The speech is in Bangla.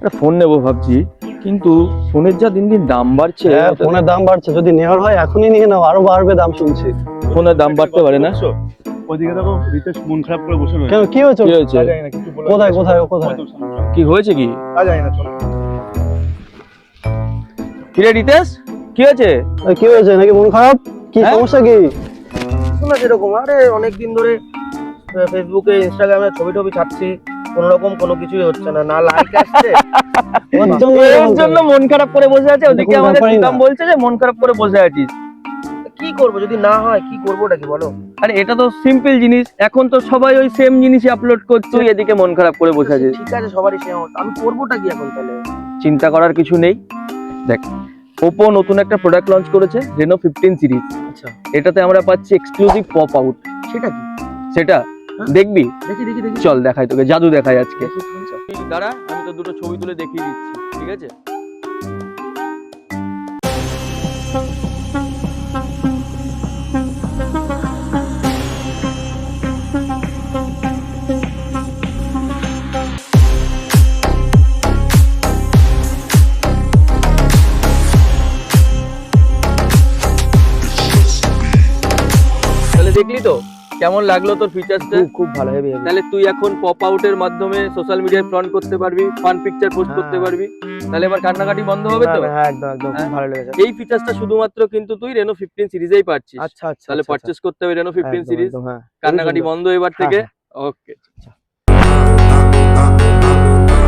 একটা ফোন নেবো ভাবছি, কিন্তু ফোনের যা দিন দিন দাম বাড়ছে। ফোনের দাম বাড়ছে, যদি নেওয়ার হয় এখনই নিয়ে নাও, আরো বাড়বে দাম শুনছি। ফোনের দাম বাড়তে পারে না? ওইদিকে দেখো রিতেশ মন খারাপ করে বসে রয়েছে। কেন, কি হয়েছে? কি হয়েছে? জানি না, কিছু বলে কোথায় কোথায় কোথায়? কি হয়েছে? কি জানি না, চলো। কিরে রিতেশ, কি হয়েছে? কি হয়েছে, নাকি মন খারাপ? কি হ্যাঁ? সমস্যা কি? শোনা যেরকম, আরে অনেকদিন ধরে ফেসবুকে ইনস্টাগ্রামে ছবি টবি ছাড়ছি, কোন রকম কোনো কিছুই হচ্ছে না, না লাইক আসছে। এর জন্য মন খারাপ করে বসে আছে। ওদিকে কোনো আমাদের ব্যাপারই না। দাম বলছে যে মন খারাপ করে বসে আছিস। কি করবো যদি না হয়? কি করবোটা কি বলো? আরে এটা তো সিম্পল জিনিস, এখন তো সবাই ওই সেম জিনিসই আপলোড করছে, তুই এদিকে মন খারাপ করে বসে আছিস। ঠিক আছে, সবারই সে অবস্থা, আমি করবোটা কি এখন তাহলে? চিন্তা করার কিছু নেই। দেখ, ওপো নতুন একটা প্রোডাক্ট লঞ্চ করেছে, রেনো 15 সিরিজ। আচ্ছা, এটাতে আমরা পাচ্ছি এক্সক্লুসিভ পপ আউট। সেটা কি? সেটা দেখবি? দেখি দেখি দেখি। চল দেখাই তোকে, জাদু দেখাই আজকে। দেখি, চল। তুই দাঁড়া, আমি তো দুটো ছবি তুলে দেখিয়ে দিচ্ছি, ঠিক আছে? তাহলে দেখলি তো কেমন লাগলো তোর ফিচারসটা? খুব ভালো, হেভি হেভি। তাহলে তুই এখন পপ আউটের মাধ্যমে সোশ্যাল মিডিয়ায় ফ্রন্ট করতে পারবি, ফান পিকচার পোস্ট করতে হ্যাঁ। পারবি। তাহলে এবার কান্নাকাটি বন্ধ হবে তো? হ্যাঁ একদম একদম, খুব ভালো লেগেছে। এই ফিচারসটা শুধুমাত্র কিন্তু তুই রেনো 15 সিরিজেই পাচ্ছিস। আচ্ছা আচ্ছা, তাহলে আচ্ছা, পারচেজ করতে হবে রেনো 15 একদম, সিরিজ। একদম, হ্যাঁ। কান্নাকাটি বন্ধ এবার থেকে। ওকে।